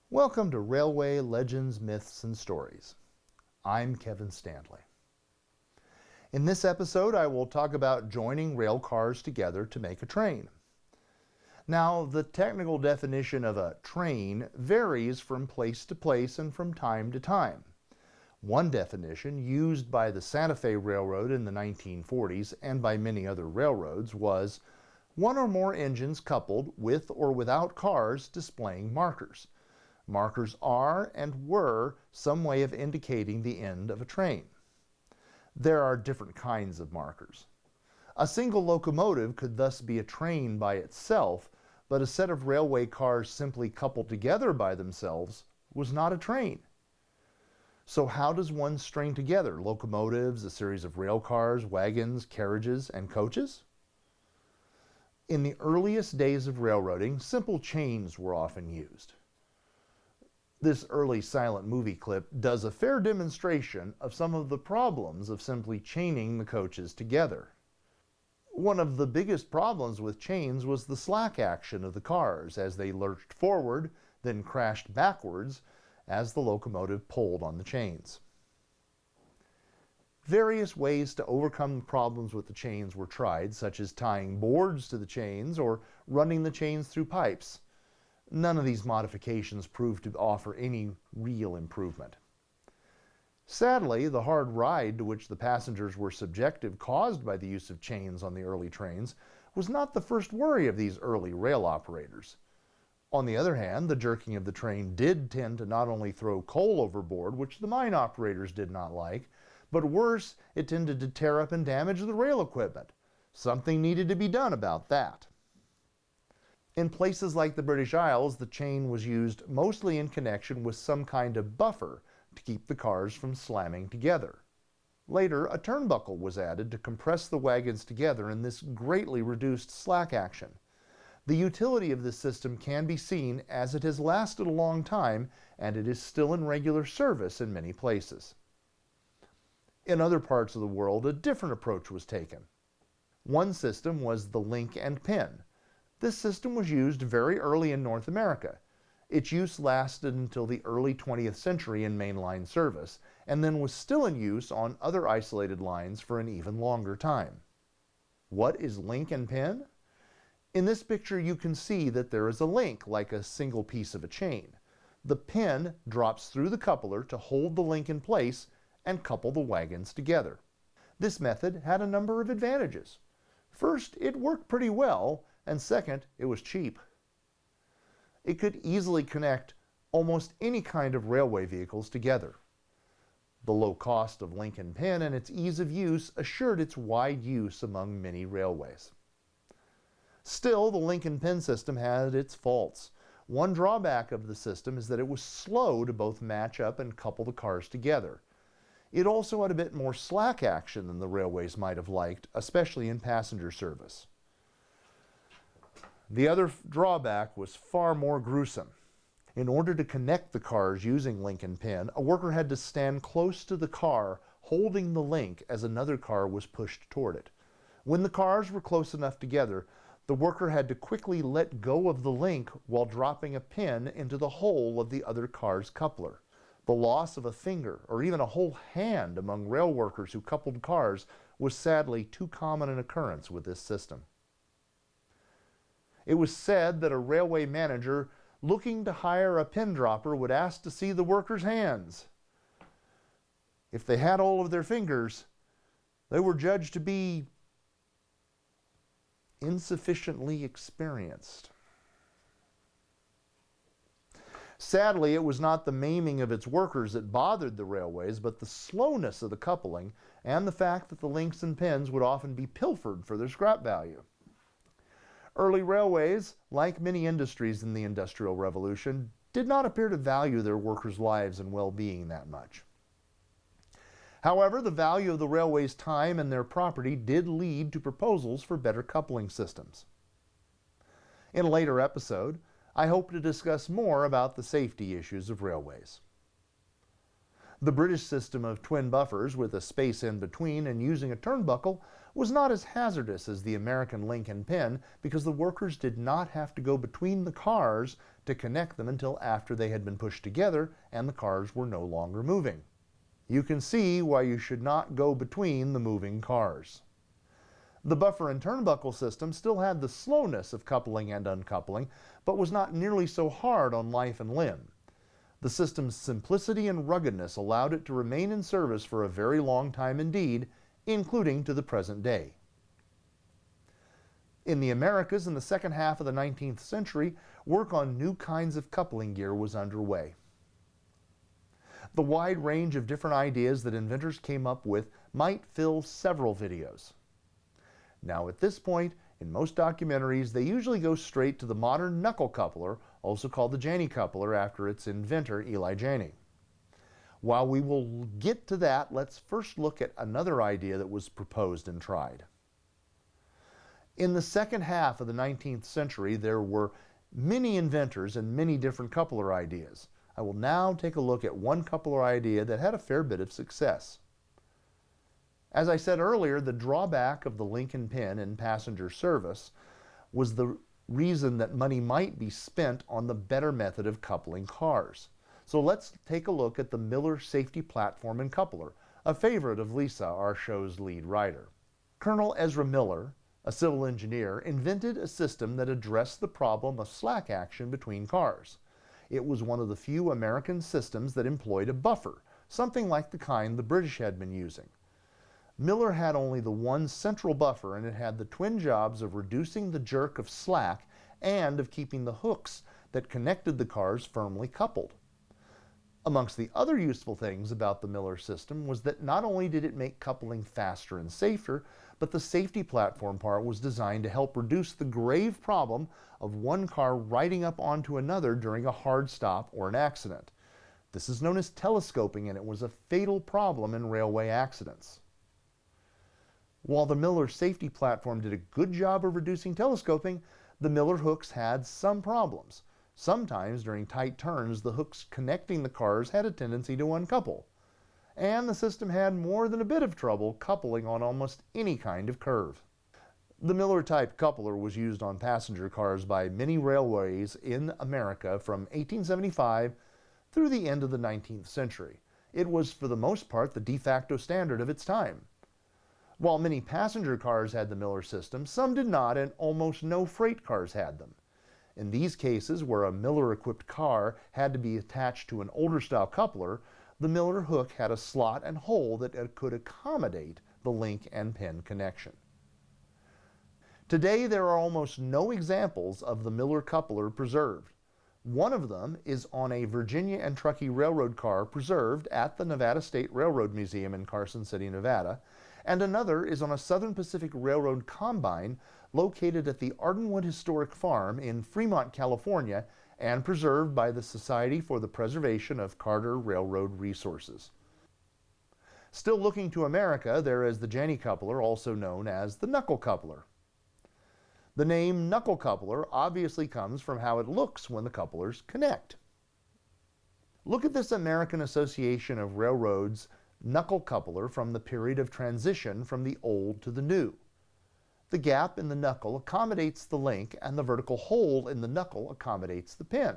Welcome to Railway Legends, Myths, and Stories. I'm Kevin Stanley. In this episode, I will talk about joining rail cars together to make a train. Now, the technical definition of a train varies from place to place and from time to time. One definition, used by the Santa Fe Railroad in the 1940s and by many other railroads, was one or more engines coupled with or without cars displaying markers. Markers are and were some way of indicating the end of a train. There are different kinds of markers. A single locomotive could thus be a train by itself, but a set of railway cars simply coupled together by themselves was not a train. So how does one string together locomotives, a series of rail cars, wagons, carriages, and coaches? In the earliest days of railroading, simple chains were often used. This early silent movie clip does a fair demonstration of some of the problems of simply chaining the coaches together. One of the biggest problems with chains was the slack action of the cars as they lurched forward, then crashed backwards as the locomotive pulled on the chains. Various ways to overcome the problems with the chains were tried, such as tying boards to the chains or running the chains through pipes. None of these modifications proved to offer any real improvement. Sadly, the hard ride to which the passengers were subjected caused by the use of chains on the early trains was not the first worry of these early rail operators. On the other hand, the jerking of the train did tend to not only throw coal overboard, which the mine operators did not like, but worse, it tended to tear up and damage the rail equipment. Something needed to be done about that. In places like the British Isles, the chain was used mostly in connection with some kind of buffer to keep the cars from slamming together. Later, a turnbuckle was added to compress the wagons together, and this greatly reduced slack action. The utility of this system can be seen as it has lasted a long time, and it is still in regular service in many places. In other parts of the world, a different approach was taken. One system was the link and pin. This system was used very early in North America. Its use lasted until the early 20th century in mainline service, and then was still in use on other isolated lines for an even longer time. What is link and pin? In this picture, you can see that there is a link like a single piece of a chain. The pin drops through the coupler to hold the link in place and couple the wagons together. This method had a number of advantages. First, it worked pretty well, and second, it was cheap. It could easily connect almost any kind of railway vehicles together. The low cost of link and pin and its ease of use assured its wide use among many railways. Still, the link and pin system had its faults. One drawback of the system is that it was slow to both match up and couple the cars together. It also had a bit more slack action than the railways might have liked, especially in passenger service. The other drawback was far more gruesome. In order to connect the cars using link and pin, a worker had to stand close to the car holding the link as another car was pushed toward it. When the cars were close enough together, the worker had to quickly let go of the link while dropping a pin into the hole of the other car's coupler. The loss of a finger or even a whole hand among rail workers who coupled cars was sadly too common an occurrence with this system. It was said that a railway manager looking to hire a pin dropper would ask to see the workers' hands. If they had all of their fingers, they were judged to be insufficiently experienced. Sadly, it was not the maiming of its workers that bothered the railways, but the slowness of the coupling and the fact that the links and pins would often be pilfered for their scrap value. Early railways, like many industries in the Industrial Revolution, did not appear to value their workers' lives and well-being that much. However, the value of the railway's time and their property did lead to proposals for better coupling systems. In a later episode, I hope to discuss more about the safety issues of railways. The British system of twin buffers with a space in between and using a turnbuckle was not as hazardous as the American link and pin because the workers did not have to go between the cars to connect them until after they had been pushed together and the cars were no longer moving. You can see why you should not go between the moving cars. The buffer and turnbuckle system still had the slowness of coupling and uncoupling, but was not nearly so hard on life and limb. The system's simplicity and ruggedness allowed it to remain in service for a very long time indeed, including to the present day. In the Americas in the second half of the 19th century, work on new kinds of coupling gear was underway. The wide range of different ideas that inventors came up with might fill several videos. Now at this point, in most documentaries, they usually go straight to the modern knuckle coupler, also called the Janney coupler after its inventor, Eli Janney. While we will get to that, let's first look at another idea that was proposed and tried. In the second half of the 19th century, there were many inventors and many different coupler ideas. I will now take a look at one coupler idea that had a fair bit of success. As I said earlier, the drawback of the link and pin in passenger service was the reason that money might be spent on the better method of coupling cars. So let's take a look at the Miller Safety Platform and Coupler, a favorite of Lisa, our show's lead writer. Colonel Ezra Miller, a civil engineer, invented a system that addressed the problem of slack action between cars. It was one of the few American systems that employed a buffer, something like the kind the British had been using. Miller had only the one central buffer, and it had the twin jobs of reducing the jerk of slack and of keeping the hooks that connected the cars firmly coupled. Amongst the other useful things about the Miller system was that not only did it make coupling faster and safer, but the safety platform part was designed to help reduce the grave problem of one car riding up onto another during a hard stop or an accident. This is known as telescoping, and it was a fatal problem in railway accidents. While the Miller safety platform did a good job of reducing telescoping, the Miller hooks had some problems. Sometimes during tight turns, the hooks connecting the cars had a tendency to uncouple. And the system had more than a bit of trouble coupling on almost any kind of curve. The Miller-type coupler was used on passenger cars by many railways in America from 1875 through the end of the 19th century. It was, for the most part, the de facto standard of its time. While many passenger cars had the Miller system, some did not, and almost no freight cars had them. In these cases, where a Miller-equipped car had to be attached to an older-style coupler, the Miller hook had a slot and hole that could accommodate the link and pin connection. Today, there are almost no examples of the Miller coupler preserved. One of them is on a Virginia and Truckee Railroad car preserved at the Nevada State Railroad Museum in Carson City, Nevada, and another is on a Southern Pacific Railroad combine located at the Ardenwood Historic Farm in Fremont, California, and preserved by the Society for the Preservation of Carter Railroad Resources. Still looking to America, there is the Janney coupler, also known as the knuckle coupler. The name knuckle coupler obviously comes from how it looks when the couplers connect. Look at this American Association of Railroads knuckle coupler from the period of transition from the old to the new. The gap in the knuckle accommodates the link, and the vertical hole in the knuckle accommodates the pin.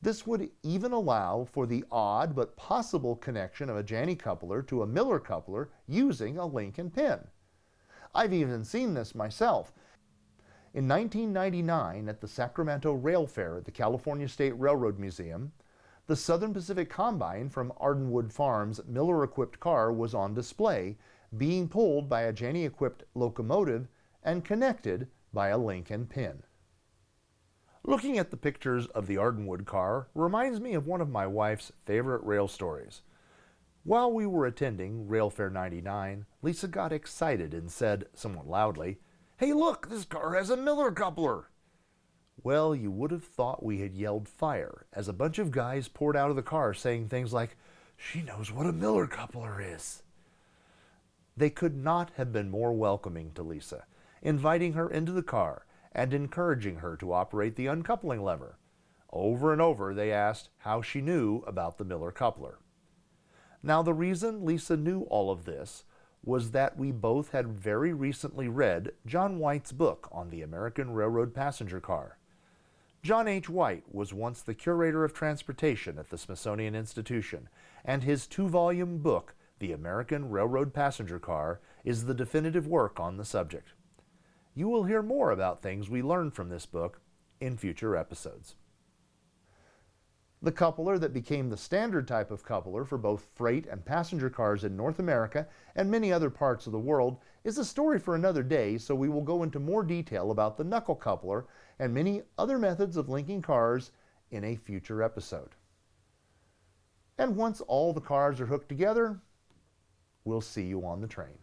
This would even allow for the odd but possible connection of a Janney coupler to a Miller coupler using a link and pin. I've even seen this myself. In 1999, at the Sacramento Rail Fair at the California State Railroad Museum, the Southern Pacific Combine from Ardenwood Farm's Miller-equipped car was on display, being pulled by a Janney-equipped locomotive and connected by a link and pin. Looking at the pictures of the Ardenwood car reminds me of one of my wife's favorite rail stories. While we were attending Rail Fair 99, Lisa got excited and said, somewhat loudly, "Hey look, this car has a Miller coupler!" Well, you would have thought we had yelled fire as a bunch of guys poured out of the car saying things like, "She knows what a Miller coupler is." They could not have been more welcoming to Lisa, inviting her into the car and encouraging her to operate the uncoupling lever. Over and over they asked how she knew about the Miller coupler. Now the reason Lisa knew all of this was that we both had very recently read John White's book on the American Railroad passenger car. John H. White was once the curator of transportation at the Smithsonian Institution, and his 2-volume book, The American Railroad Passenger Car, is the definitive work on the subject. You will hear more about things we learned from this book in future episodes. The coupler that became the standard type of coupler for both freight and passenger cars in North America and many other parts of the world is a story for another day, so we will go into more detail about the knuckle coupler and many other methods of linking cars in a future episode. And once all the cars are hooked together, we'll see you on the train.